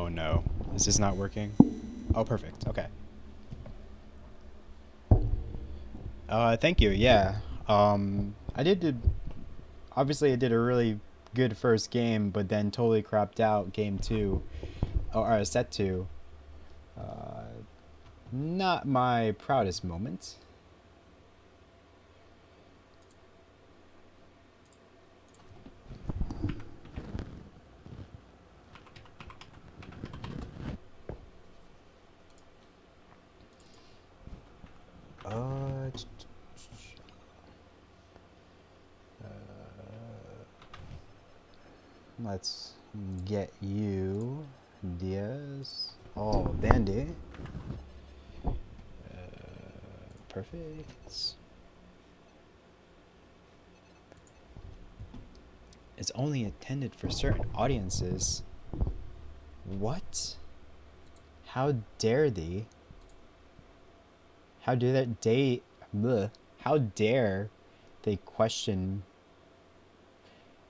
no. Is this not working? Oh, perfect. Okay. Thank you. Yeah. Obviously I did a really good first game, but then totally crapped out game 2 or set 2. Not my proudest moment. Let's get you, Diaz. Oh, dandy. Perfect. It's only intended for certain audiences. What? How dare they? How dare that they? Bleh. How dare they question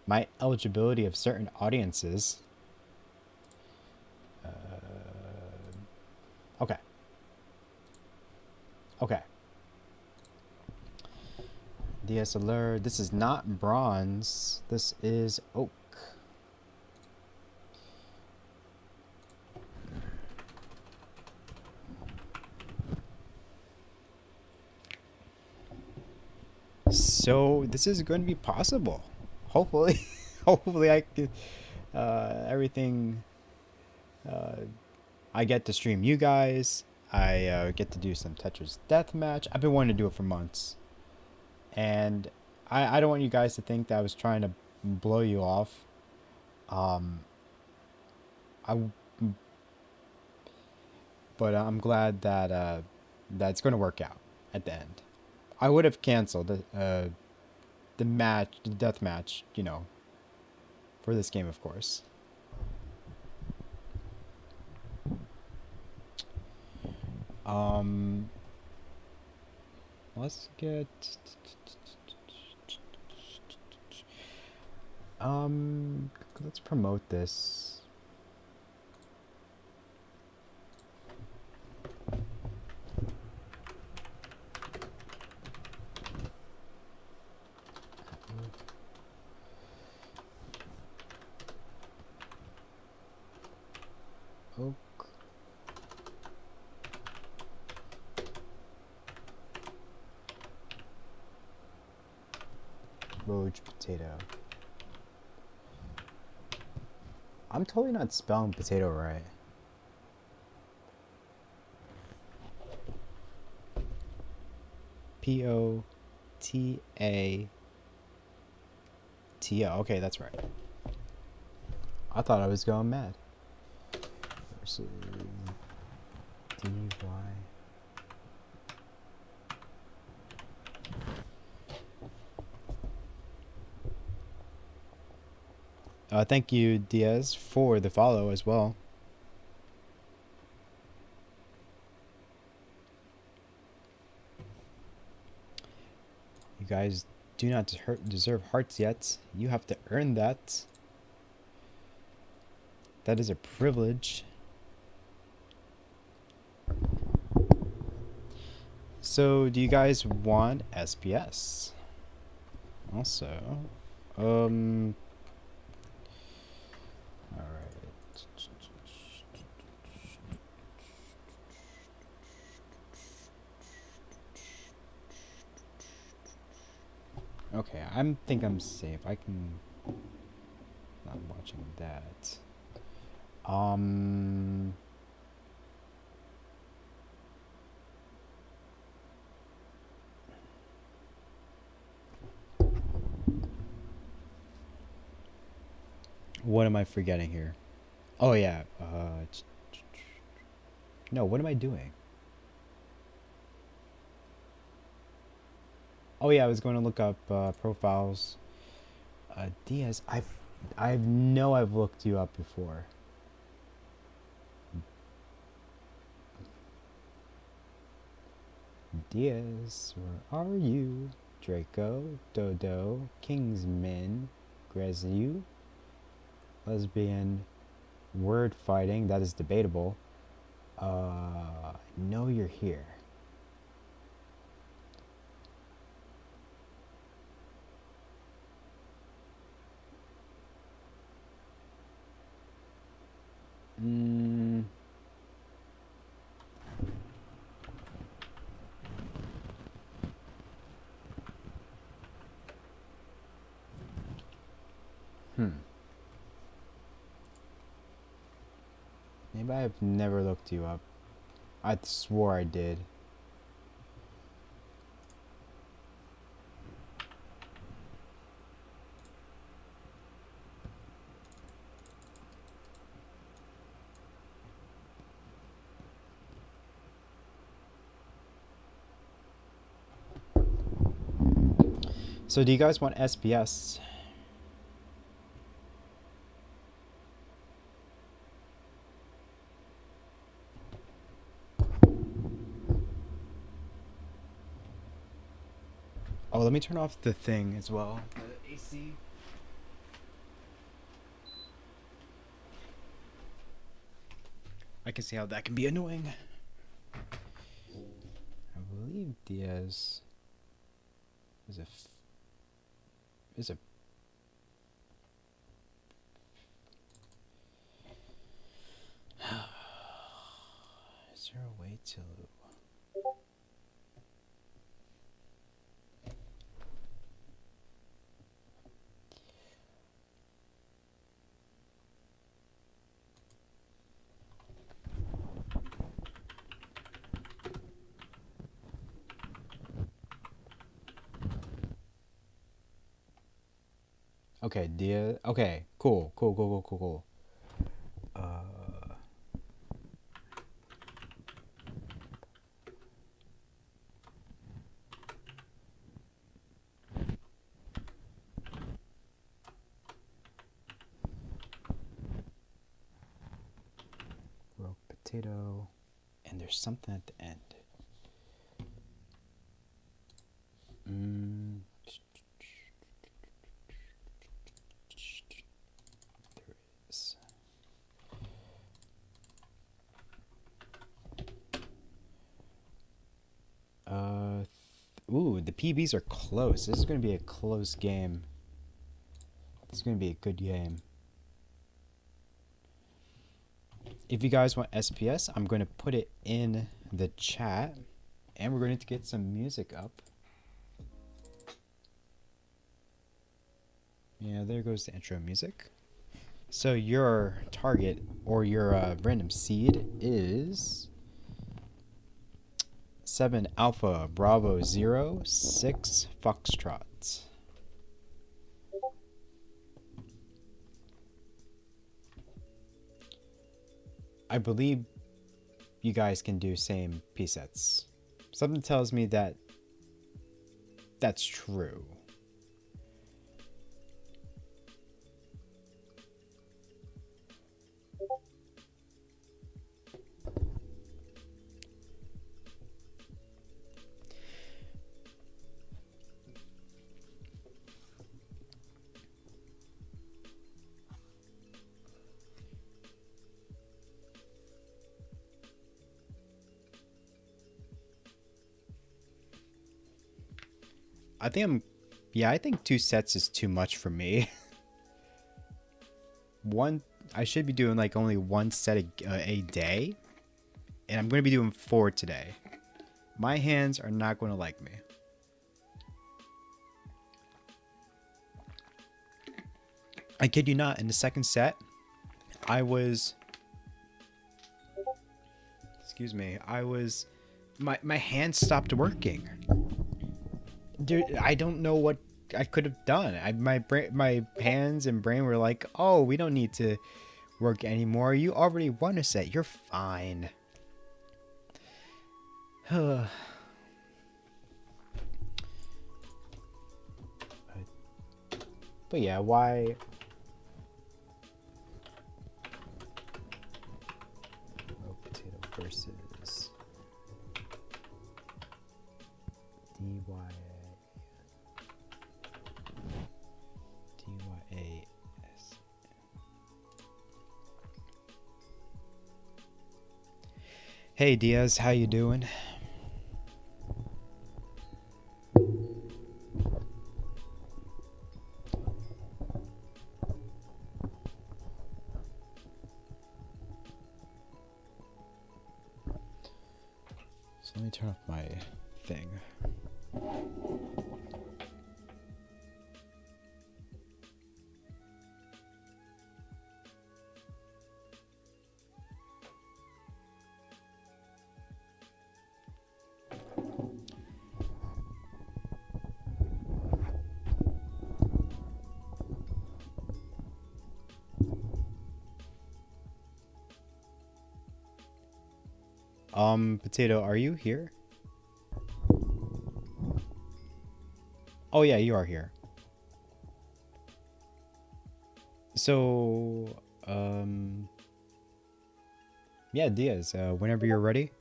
my eligibility of certain audiences? Okay. Okay. Dyasalure. This is not bronze. This is oak. So this is going to be possible. Hopefully. Hopefully I can everything I get to stream you guys. I get to do some Tetris deathmatch. I've been wanting to do it for months. And I don't want you guys to think that I was trying to blow you off. But I'm glad that that's going to work out at the end. I would have canceled the death match, you know, for this game, of course. Let's get let's promote this. Oak RoguePotato. I'm totally not spelling potato right. Potato. Okay, that's right. I thought I was going mad. Versus DY. Thank you, Diaz, for the follow as well. You guys do not deserve hearts yet. You have to earn that. That is a privilege. So, do you guys want SPS? Also, alright. Okay, I think I'm safe. I can... Not watching that. What am I forgetting here? Oh yeah. No, what am I doing? Oh yeah, I was going to look up profiles. Diaz, I've looked you up before. Diaz, where are you? Draco, Dodo, Kingsman, Grezu, Lesbian, Word fighting, that is debatable. Know you're here. Hmm. Maybe I've never looked you up. I swore I did. So do you guys want SPS? Oh, let me turn off the thing as well. The AC. I can see how that can be annoying. I believe Diaz is a is there a way to Okay, Diaz. Okay, cool. Rogue potato, and there's something at the end. There is. Ooh, the PBs are close. This is going to be a close game. This is going to be a good game. If you guys want SPS, I'm going to put it in the chat. And we're going to get some music up. Yeah, there goes the intro music. So your target or your random seed is 7 Alpha Bravo 0 6 Foxtrot. I believe you guys can do same P sets. Something tells me that that's true. I think 2 sets is too much for me. I should be doing like only 1 set a day, and I'm going to be doing 4 today. My hands are not going to like me. I kid you not, in the second set, my hands stopped working. Dude, I don't know what I could have done. My hands and brain were like, oh, we don't need to work anymore. You already won a set. You're fine. But yeah, why? Rogue potato versus DYA. Hey Diaz, how you doing? So let me turn off my thing. Potato, are you here? Oh yeah, you are here. So, yeah, Diaz, whenever you're ready,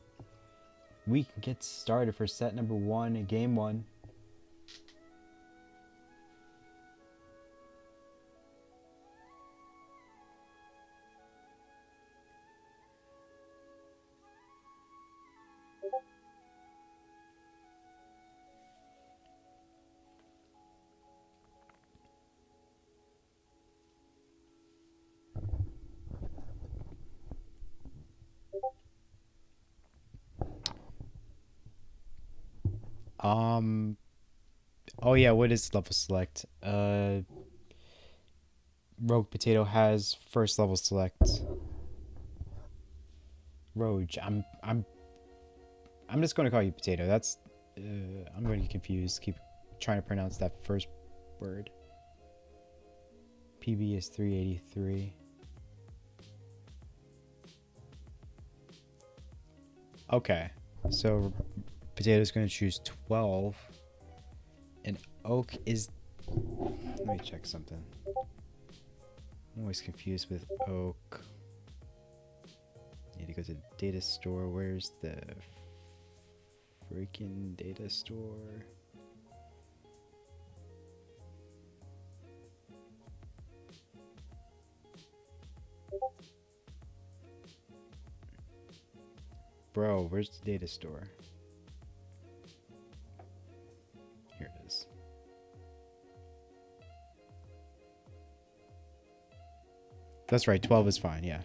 we can get started for set number 1 in game 1. Oh yeah, what is level select? Rogue Potato has first level select. Rogue, I'm just going to call you Potato. That's, I'm going to get confused. Keep trying to pronounce that first word. PB is 383. Okay, so Potato's going to choose 12. And Oak is... Let me check something. I'm always confused with Oak. Need to go to the data store. Where's the freaking data store? Bro, where's the data store? Here it is. That's right, 12 is fine, yeah.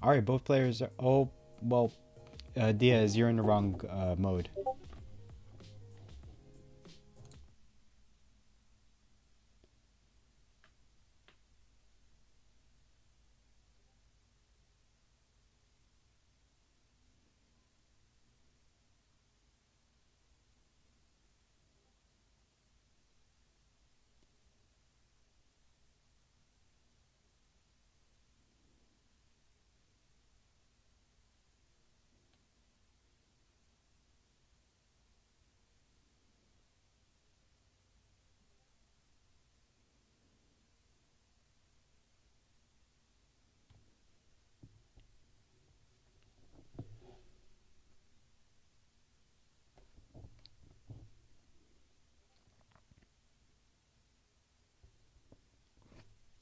Alright, both players are... Oh, well, Diaz, you're in the wrong mode.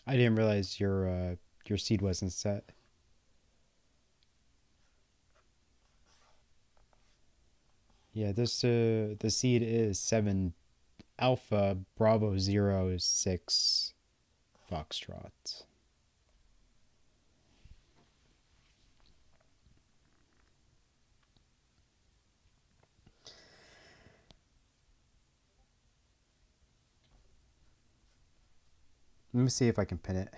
I didn't realize your seed wasn't set. Yeah, this the seed is 7 Alpha Bravo 06 Foxtrot. Let me see if I can pin it.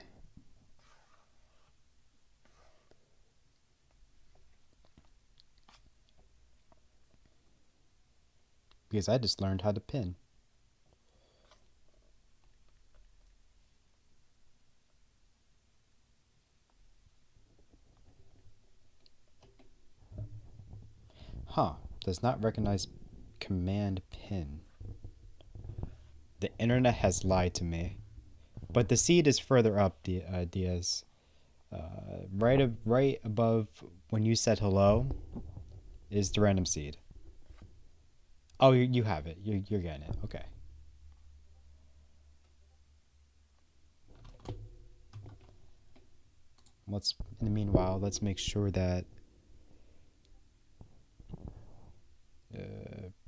Because I just learned how to pin. Huh. Does not recognize command pin. The internet has lied to me. But the seed is further up, Diaz. Right above when you said hello is the random seed. Oh, you have it. You're getting it. Okay. In the meanwhile, let's make sure that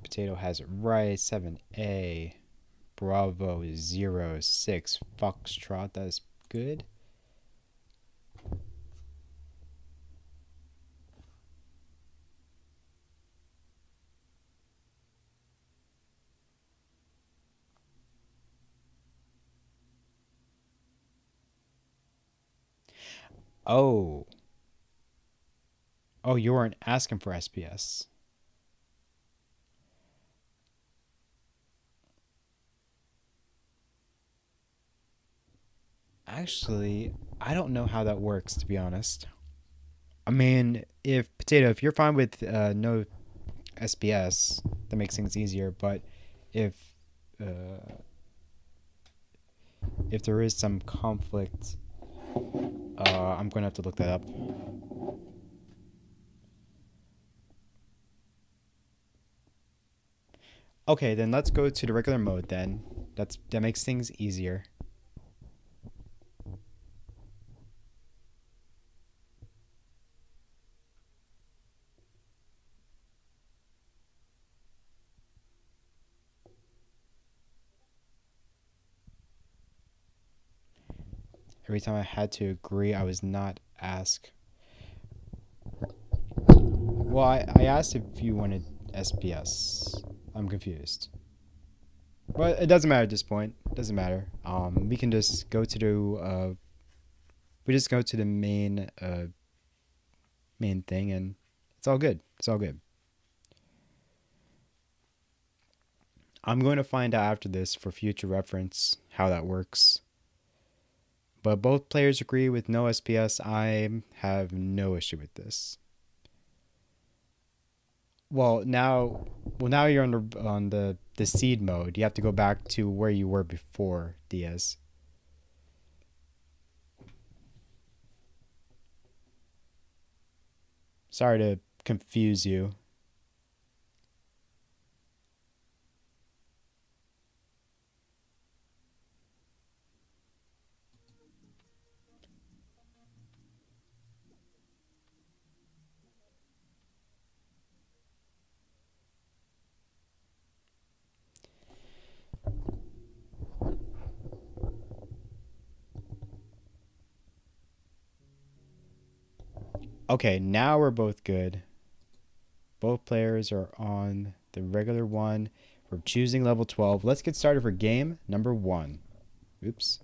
Potato has it right. 7A. Bravo 06 Foxtrot. That is good. Oh. Oh, you weren't asking for SPS. Actually, I don't know how that works, to be honest. I mean, if you're fine with no SPS, that makes things easier. But if uh, if there is some conflict, I'm going to have to look that up. Okay, then let's go to the regular mode then. That makes things easier. Every time I had to agree, I was not asked. Well, I asked if you wanted SPS. I'm confused. But it doesn't matter at this point. It doesn't matter. We can just go to the main thing, and it's all good. It's all good. I'm going to find out after this for future reference how that works. But both players agree with no SPS. I have no issue with this. Well, now you're on the seed mode. You have to go back to where you were before, Diaz. Sorry to confuse you. Okay, now we're both good. Both players are on the regular one. We're choosing level 12. Let's get started for game number 1. Oops.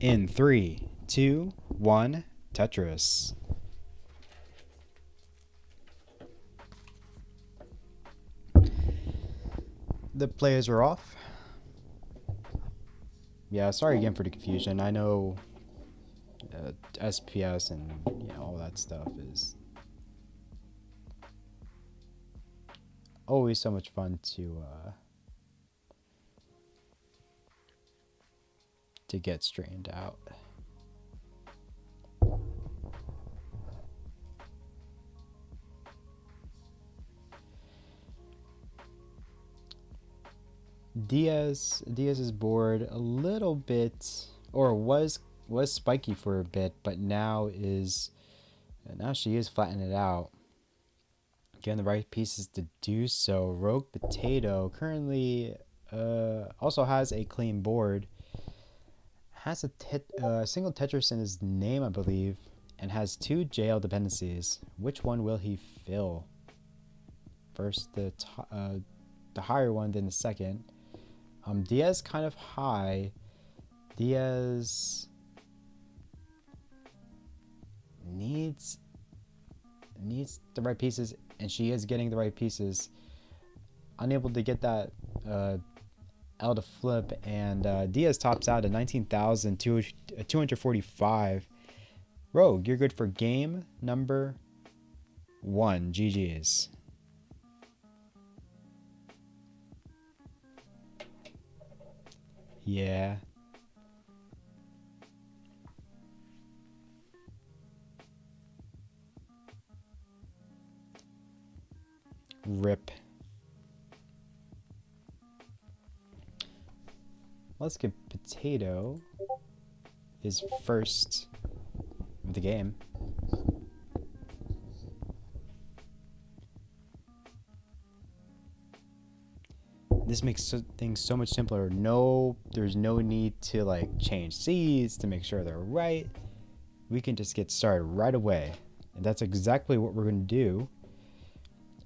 In 3, 2, 1, Tetris. The players are off. Yeah, sorry again for the confusion. I know SPS and all that stuff is always so much fun to get straightened out. Diaz is bored a little bit, or was spiky for a bit, but now she is flattening it out, getting the right pieces to do so. Rogue Potato currently also has a clean board, has a single Tetris in his name, I believe, and has 2 jail dependencies. Which one will he fill? First, the higher one, then the second. Diaz kind of high. Diaz needs the right pieces, and she is getting the right pieces. Unable to get that L to flip, and Diaz tops out at 19,245. Rogue, you're good for game number 1. GG's. Yeah. Rip. Let's give Potato his first of the game. This makes things so much simpler. There's no need to like change seeds to make sure they're right. We can just get started right away. And that's exactly what we're going to do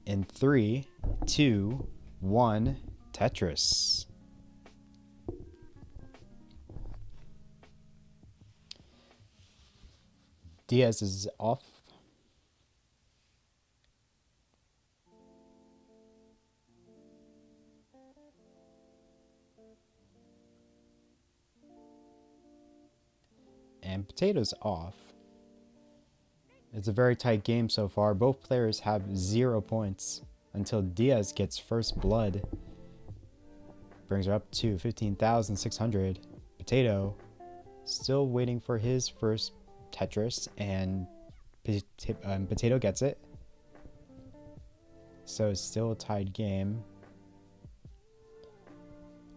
in 3, 2, 1, Tetris. Diaz is off. And Potato's off. It's a very tight game so far. Both players have 0 points until Diaz gets first blood. Brings her up to 15,600. Potato still waiting for his first Tetris, and Potato gets it. So it's still a tied game.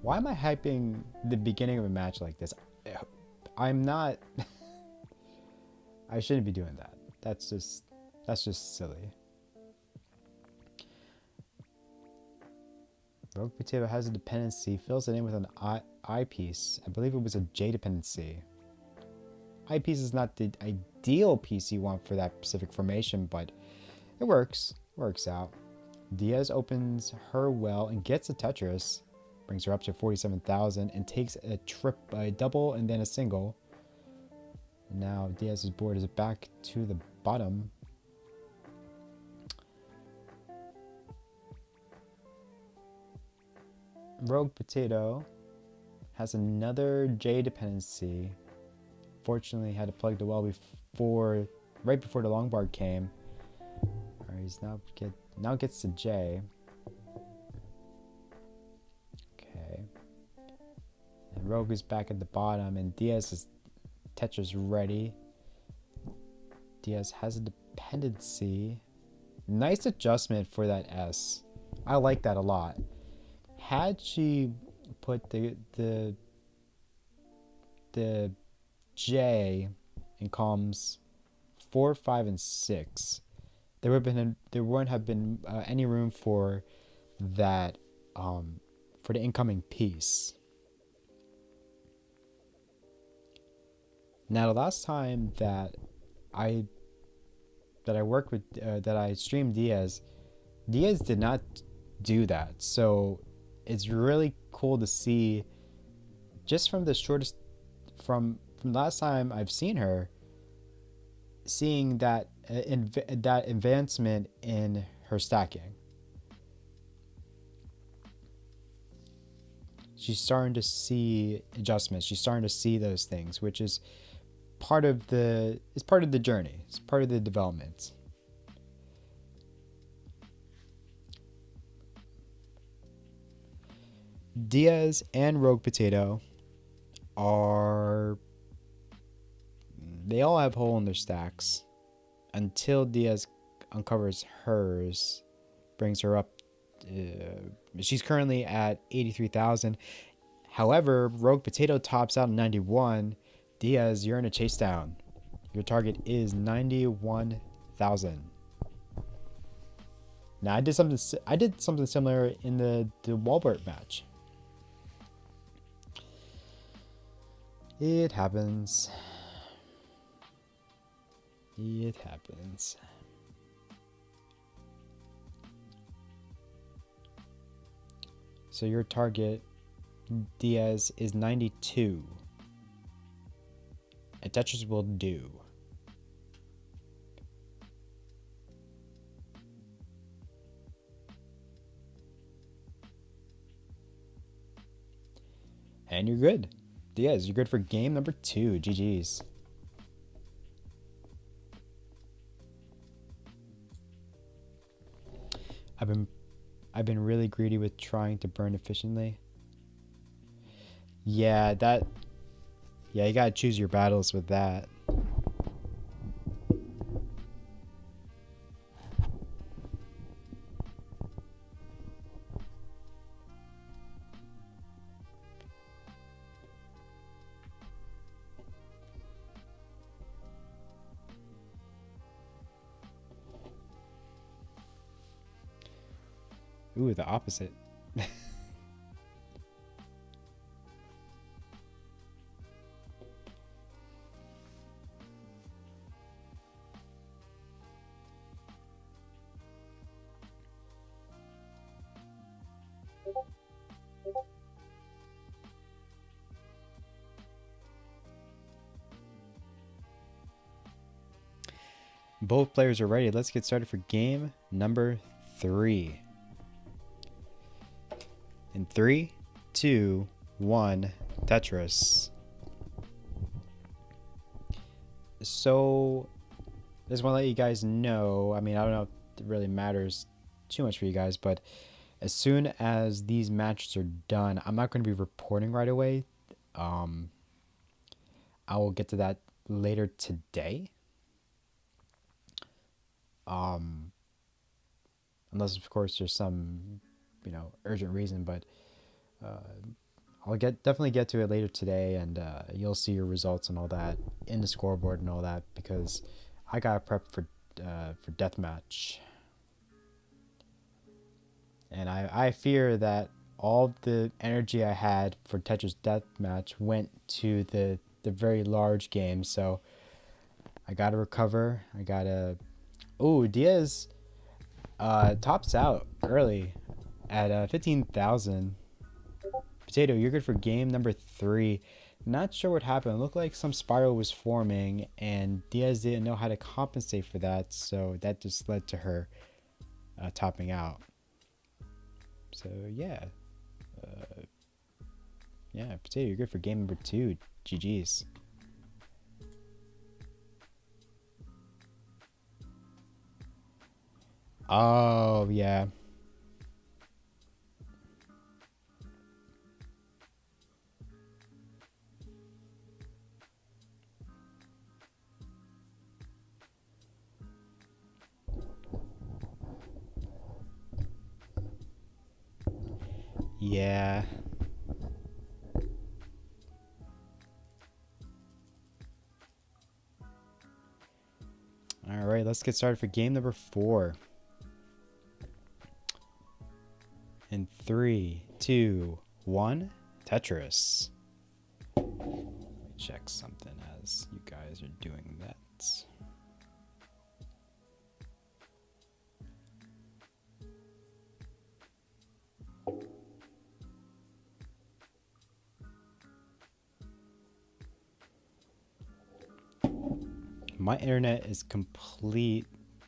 Why am I hyping the beginning of a match like this? I'm not. I shouldn't be doing that. That's just silly. Rogue Potato has a dependency, fills it in with an I piece. I believe it was a J dependency. I piece is not the ideal piece you want for that specific formation, but it works. Works out. Diaz opens her well and gets a Tetris. Brings her up to 47,000 and takes a double and then a single. Now Diaz's board is back to the bottom. Rogue Potato has another J dependency. Fortunately, had to plug the well right before the long bar came. Alright, he's now gets to J. Okay. And Rogue is back at the bottom, and Diaz is Tetris ready. Diaz has a dependency. Nice adjustment for that S. I like that a lot. Had she put the J in columns 4, 5, and 6, there wouldn't have been any room for that for the incoming piece. Now, the last time that I worked with that I streamed Diaz did not do that. So it's really cool to see, just from the shortest from last time I've seen her, seeing that that advancement in her stacking. She's starting to see adjustments. She's starting to see those things, which is part of the journey. It's part of the development. Diaz and Rogue Potato they all have hole in their stacks until Diaz uncovers hers, brings her up. She's currently at 83,000. However, Rogue Potato tops out at 91. Diaz, you're in a chase down. Your target is 91,000. Now I did something similar in the wobert match. It happens. It happens. So your target, Diaz, is 92. A Tetris will do. And you're good. Diaz, you're good for game number 2. GG's. I've been really greedy with trying to burn efficiently. Yeah, you gotta choose your battles with that. Ooh, the opposite. Both players are ready. Let's get started for game number 3. In 3, 2, 1, Tetris. So, just want to let you guys know. I mean, I don't know if it really matters too much for you guys, but as soon as these matches are done, I'm not going to be reporting right away. I will get to that later today. Unless of course there's some, urgent reason, but I'll definitely get to it later today, and you'll see your results and all that in the scoreboard and all that, because I got prep for deathmatch, and I fear that all the energy I had for Tetris deathmatch went to the very large game, so I gotta recover. I gotta. Oh, Diaz tops out early at 15,000. Potato, you're good for game number 3. Not sure what happened. It looked like some spiral was forming, and Diaz didn't know how to compensate for that, so that just led to her topping out. So yeah, Potato, you're good for game number 2. GG's. Oh yeah. Yeah. All right, let's get started for game number 4. In 3, 2, 1, Tetris. Let me check something as you guys are doing that. My internet is complete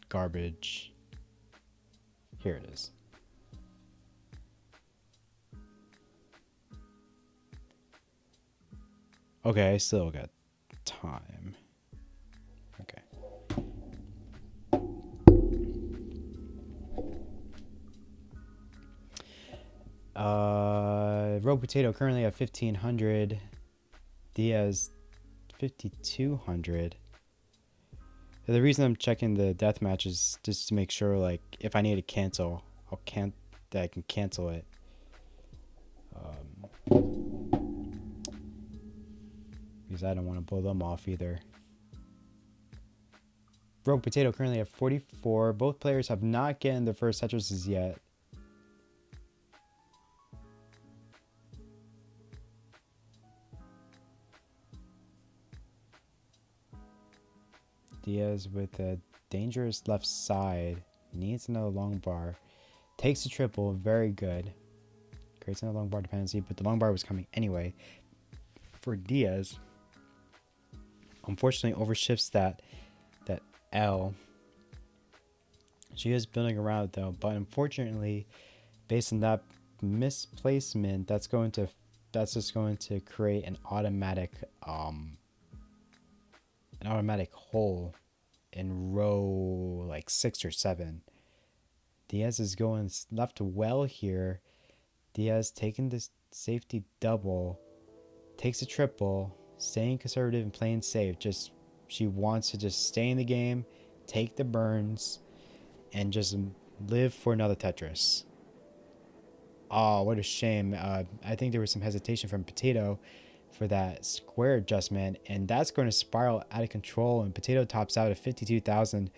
garbage. Here it is. Okay, I still got time. Okay. Rogue Potato currently at 1,500. Diaz 5,200. The reason I'm checking the deathmatch is just to make sure, like, if I need to cancel, that I can cancel it. Because I don't want to blow them off either. Rogue Potato currently at 44. Both players have not gotten their first Tetrises yet. Diaz with a dangerous left side. Needs another long bar. Takes the triple. Very good. Creates another long bar dependency, but the long bar was coming anyway. For Diaz, unfortunately overshifts that L. She is building around though, but unfortunately, based on that misplacement, that's just going to create an automatic hole in row like 6 or 7. Diaz is going left well here. Diaz taking this safety double, takes a triple, staying conservative and playing safe. She wants to just stay in the game, take the burns, and just live for another Tetris. Oh, what a shame. I think there was some hesitation from Potato for that square adjustment, and that's going to spiral out of control, and Potato tops out at 52,000.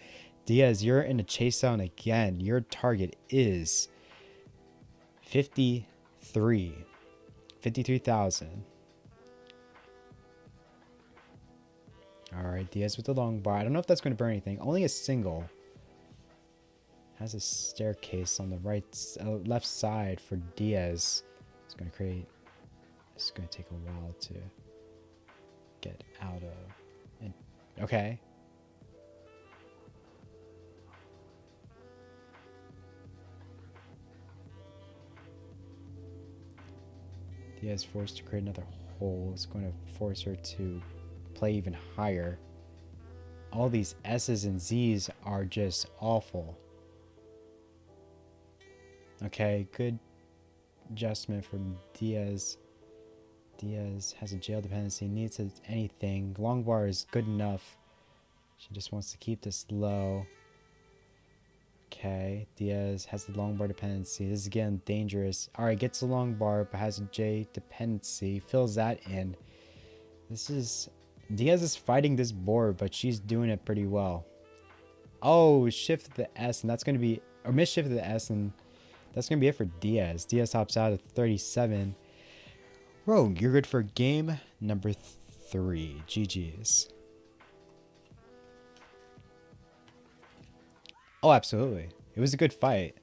Diaz, you're in a chase zone again. Your target is 53,000. All right, Diaz with the long bar. I don't know if that's going to burn anything. Only a single. Has a staircase on the left side for Diaz. It's going to create. It's going to take a while to get out of. And, okay. Diaz forced to create another hole. It's going to force her to play even higher. All these S's and Z's are just awful. Okay, good adjustment from Diaz. Diaz has a jail dependency, needs anything. Long bar is good enough. She just wants to keep this low. Okay, Diaz has the long bar dependency. This is again dangerous. Alright, gets the long bar, but has a J dependency. Fills that in. Diaz is fighting this board, but she's doing it pretty well. Oh, shift the S, and that's going to be... Or miss-shift the S, and that's going to be it for Diaz. Diaz tops out at 37. Rogue, you're good for game number 3. GG's. Oh, absolutely. It was a good fight.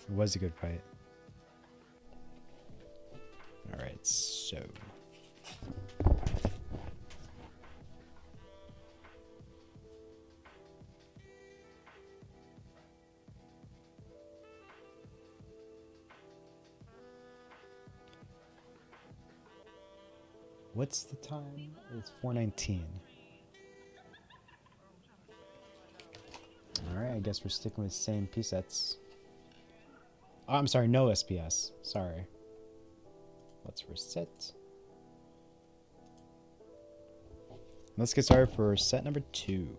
It was a good fight. Alright, so... What's the time? It's 4:19. Alright, I guess we're sticking with the same P-sets. Oh, I'm sorry, no SPS. Sorry. Let's reset. Let's get started for set number 2.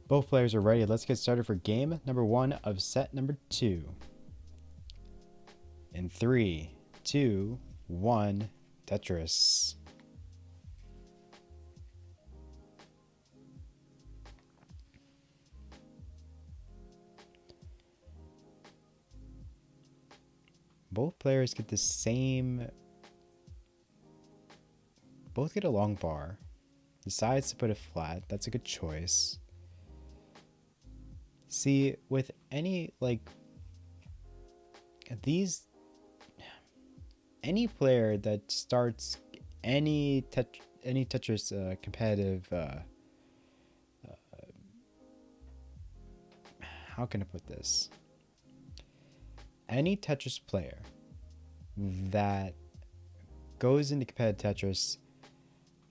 Both players are ready. Let's get started for game number 1 of set number 2. In 3, 2, 1, Tetris. Both players get the same... Both get a long bar. Decides to put it flat. That's a good choice. See, with any, like, any player that starts any Tetris competitive, how can I put this? Any Tetris player that goes into competitive Tetris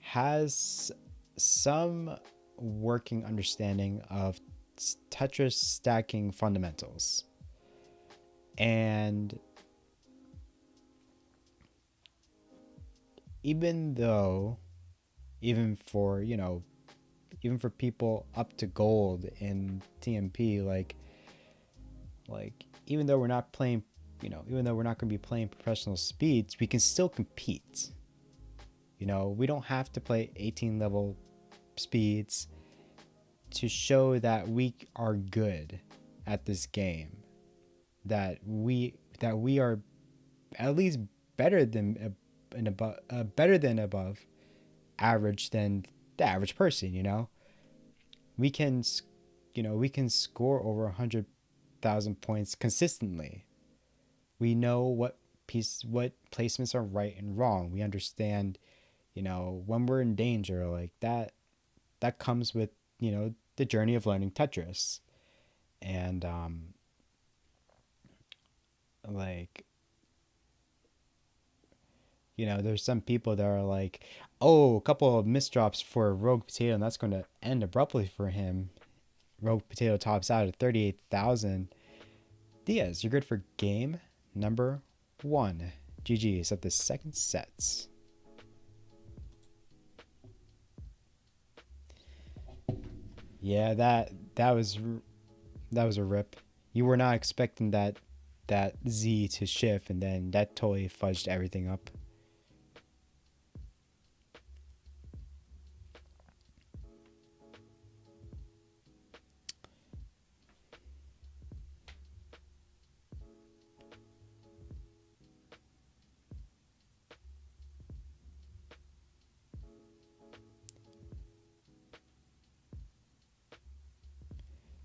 has some working understanding of Tetris stacking fundamentals. And even for people up to gold in TNP, like even though we're not playing, even though we're not going to be playing professional speeds, we can still compete. We don't have to play 18 level speeds to show that we are good at this game, that we are at least better than above average than the average person. We can score over 100,000 points consistently. We know what placements are right and wrong. We understand when we're in danger, like that comes with the journey of learning Tetris. And there's some people that are like, oh, a couple of misdrops for RoguePotato, and that's going to end abruptly for him. RoguePotato tops out at 38,000. Diaz, you're good for game number 1. GG's at the second set. Yeah, that was a rip. You were not expecting that that Z to shift, and then that totally fudged everything up.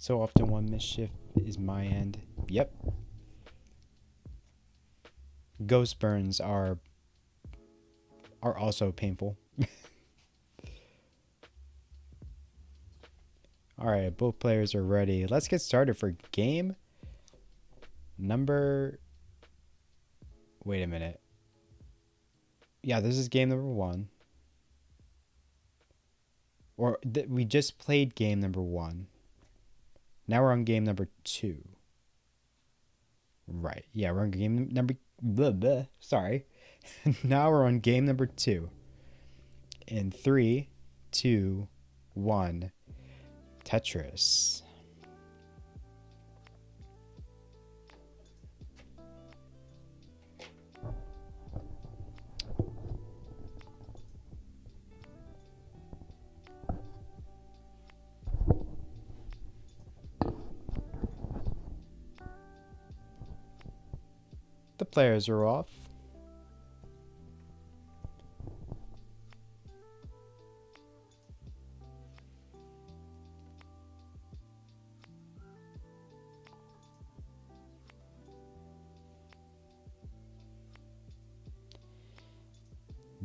So often one mischief is my end. Yep. Ghost burns are also painful. Alright, both players are ready. Let's get started for game number... Wait a minute. Yeah, this is game number 1. Or we just played game number 1. Now we're on game number 2. Right. Yeah, we're on game number... Blah, blah. Sorry. Now we're on game number 2. In 3, 2, 1. Tetris. The players are off.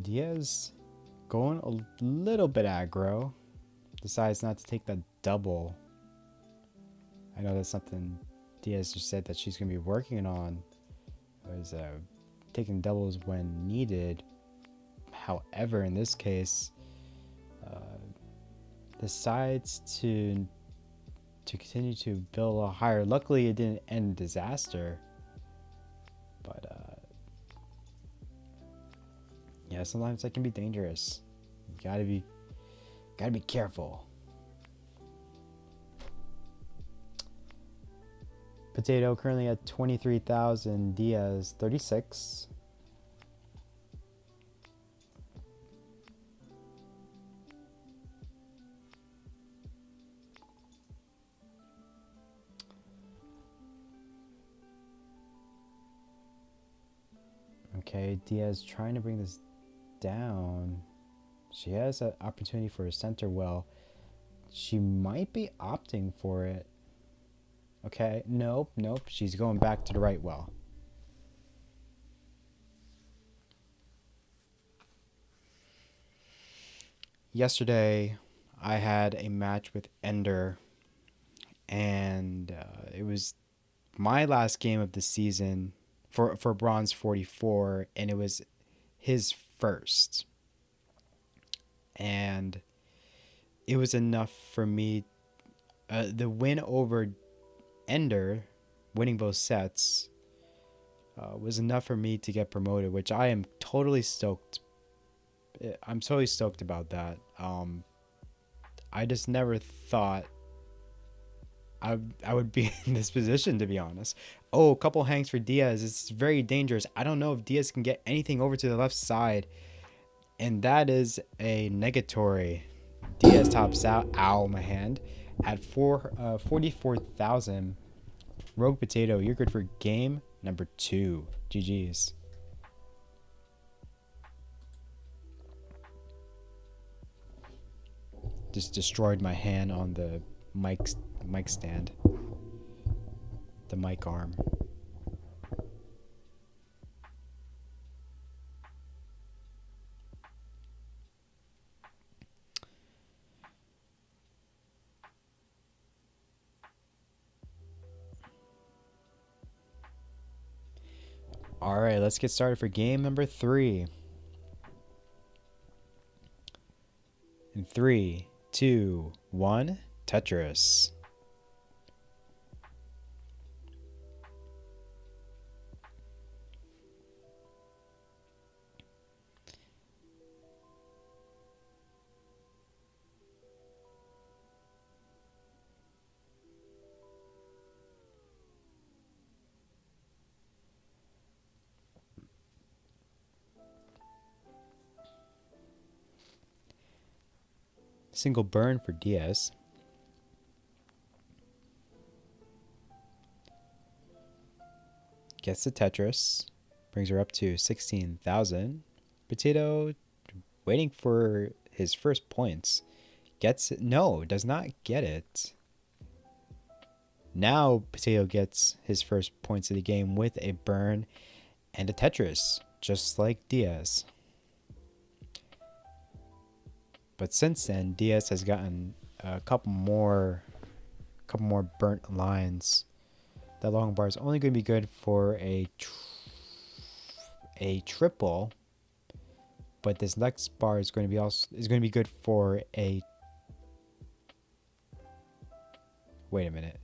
Diaz going a little bit aggro. Decides not to take that double. I know that's something Diaz just said that she's going to be working on. Was taking doubles when needed. However, in this case, decides to continue to build a little higher. Luckily, it didn't end in disaster. But yeah, sometimes that can be dangerous. You gotta be careful. Potato currently at 23,000. Diaz 36. Okay, Diaz trying to bring this down. She has an opportunity for a center well. She might be opting for it. Okay, nope. She's going back to the right well. Yesterday, I had a match with Ender, and it was my last game of the season for Bronze 44, and it was his first. And it was enough for me. The win over Ender, winning both sets, was enough for me to get promoted, which I am totally stoked. I'm totally stoked about that. I just never thought I would be in this position, to be honest. Oh, a couple hangs for Diaz. It's very dangerous. I don't know if Diaz can get anything over to the left side. And that is a negatory. Diaz tops out. Ow, my hand. At 44,000. Rogue Potato, you're good for game number 2. GG's. Just destroyed my hand on the mic stand. The mic arm. All right, let's get started for game number 3. In 3, 2, 1, Tetris. Single burn for Diaz. Gets the Tetris. Brings her up to 16,000. Potato waiting for his first points. Gets it. No, does not get it. Now Potato gets his first points of the game with a burn and a Tetris, just like Diaz. But since then, Diaz has gotten a couple more burnt lines. That long bar is only going to be good for a triple, but this next bar is going to be good for a. Wait a minute.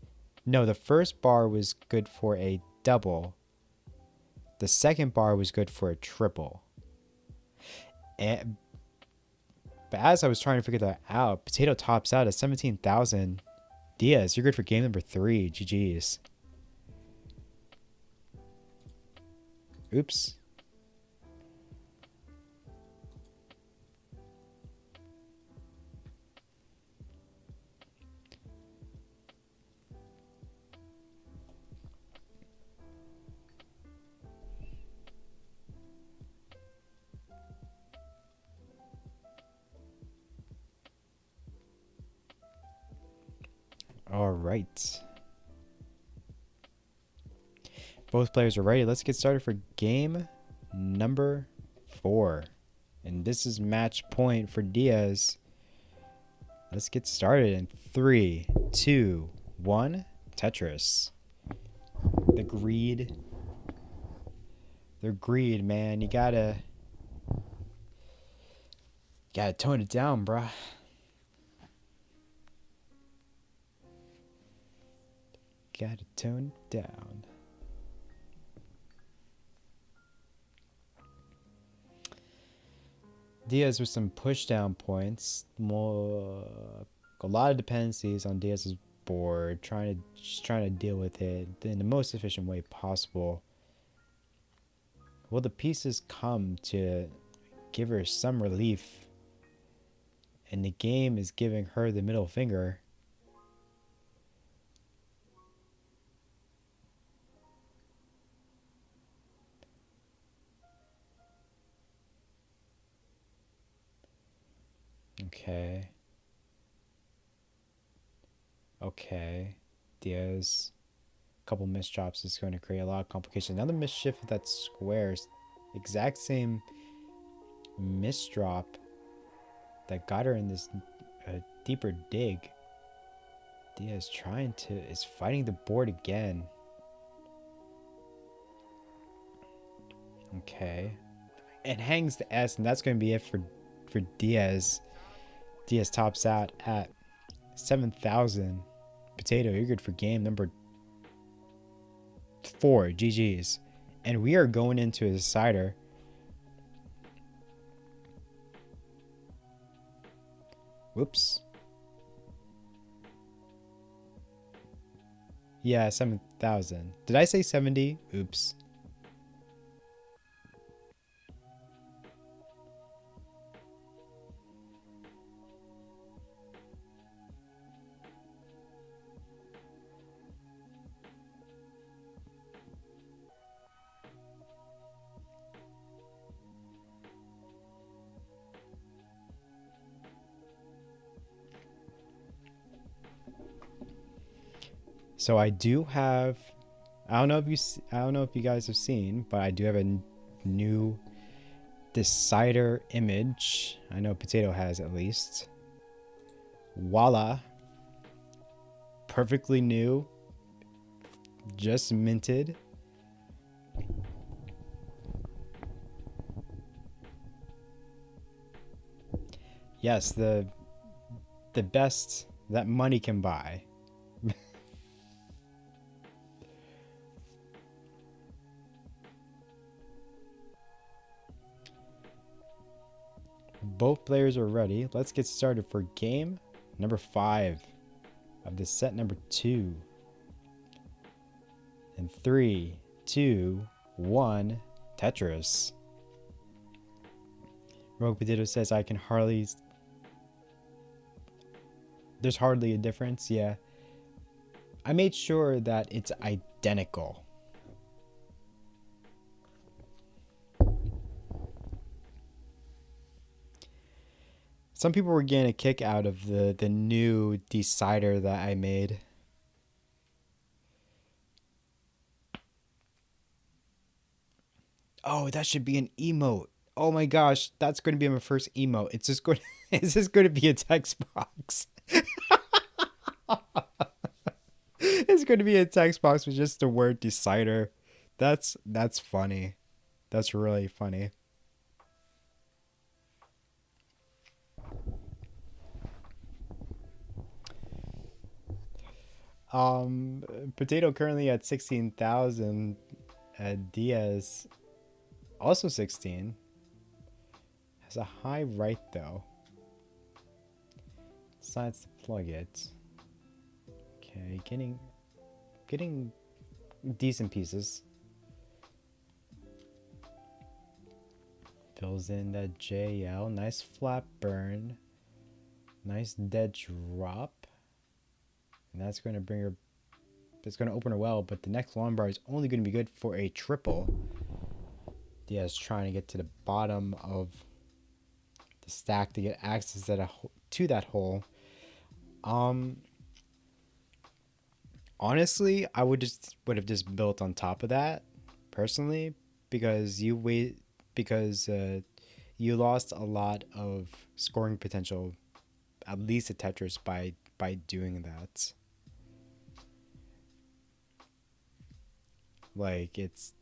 No, the first bar was good for a double. The second bar was good for a triple. But as I was trying to figure that out, Potato tops out at 17,000. Diaz, you're good for game number 3. GG's. Oops. All right. Both players are ready. Let's get started for game number 4. And this is match point for Diaz. Let's get started in 3, 2, 1. Tetris. The greed, man. You gotta tone it down, bruh. Gotta tone it down. Diaz with some push down points. A lot of dependencies on Diaz's board. Trying to deal with it in the most efficient way possible. Will the pieces come to give her some relief? And the game is giving her the middle finger. Okay. Diaz. A couple misdrops is going to create a lot of complications. Another misshift with that squares. Exact same misdrop that got her in this deeper dig. Diaz is fighting the board again. Okay. It hangs the S, and that's going to be it for Diaz. Diaz tops out at 7,000. Potato, you're good for game number 4. GG's. And we are going into a decider. Whoops. Yeah, 7,000. Did I say 70? Oops. So I do have, I don't know if you guys have seen, but I do have a new decider image. I know Potato has at least. Voila. Perfectly new. Just minted. Yes, the best that money can buy. Both players are ready. Let's get started for game number 5 of the set number 2. In 3, 2, 1, Tetris. Rogue Potato says, I can hardly There's hardly a difference. Yeah. I made sure that it's identical. Some people were getting a kick out of the new decider that I made. Oh, that should be an emote. Oh my gosh, that's going to be my first emote. It's just going it's just going to be a text box. It's going to be a text box with just the word decider. That's funny. That's really funny. Potato currently at 16,000. Diaz also 16. Has a high right though. Decides to plug it. Okay, getting decent pieces. Fills in that JL. Nice flat burn. Nice dead drop. And that's going to bring her. It's going to open her well, but the next long bar is only going to be good for a triple. Diaz trying to get to the bottom of the stack to get access to that hole. Honestly, I would have just built on top of that, personally, because you lost a lot of scoring potential, at least a Tetris by doing that. Like it's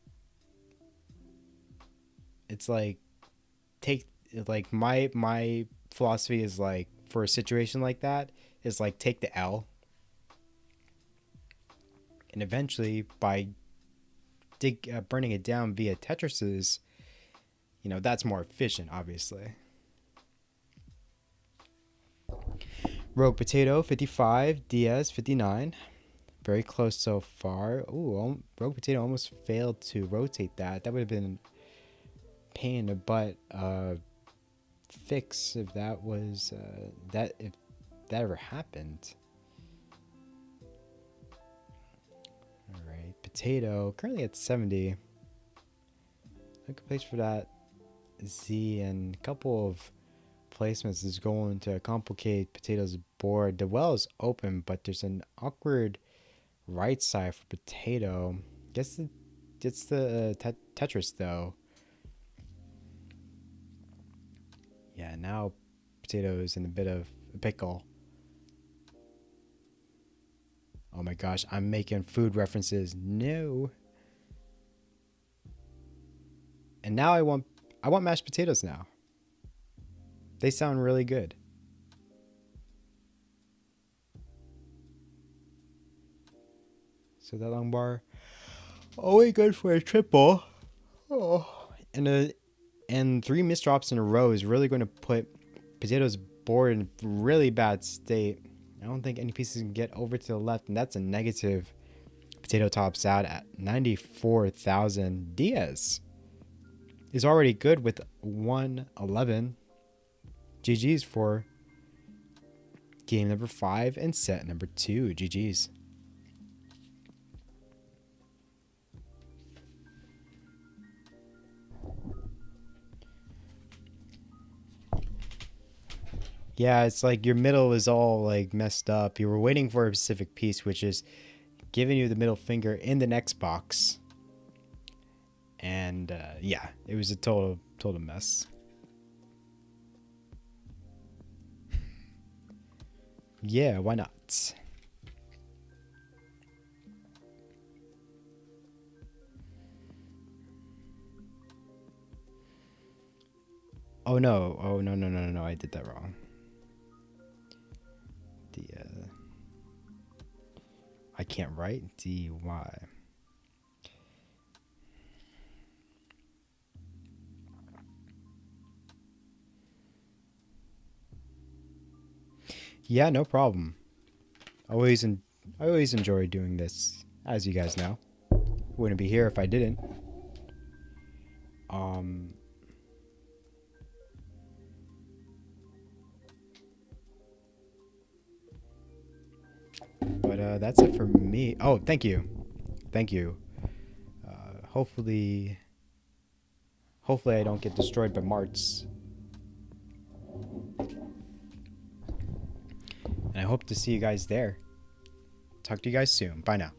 like my philosophy is like, for a situation like that is like, take the L, and eventually by burning it down via Tetrises, that's more efficient, obviously. Rogue Potato 55, Diaz 59. Very close so far. Ooh, Rogue Potato almost failed to rotate that. That would have been pain in the butt fix if that was if that ever happened. All right, Potato currently at 70. A good place for that Z, and a couple of placements is going to complicate Potato's board. The well is open, but there's an awkward right side for Potato. Guess it's the Tetris though. Yeah, now Potato is in a bit of a pickle. Oh my gosh, I'm making food references. No. And now I want mashed potatoes now. They sound really good. So that long bar, only good for a triple. Oh, and 3 misdrops in a row is really going to put Potato's board in a really bad state. I don't think any pieces can get over to the left, and that's a negative. Potato tops out at 94,000. Diaz is already good with 111. GG's for game number 5 and set number 2. GG's. Yeah, it's like your middle is all like messed up. You were waiting for a specific piece, which is giving you the middle finger in the next box. And yeah, it was a total mess. Yeah, why not? Oh no, no, I did that wrong. I can't write DY. Yeah, no problem. I always enjoy doing this, as you guys know. Wouldn't be here if I didn't. that's it for me. Oh, thank you. Thank you. Hopefully I don't get destroyed by Marts. And I hope to see you guys there. Talk to you guys soon. Bye now.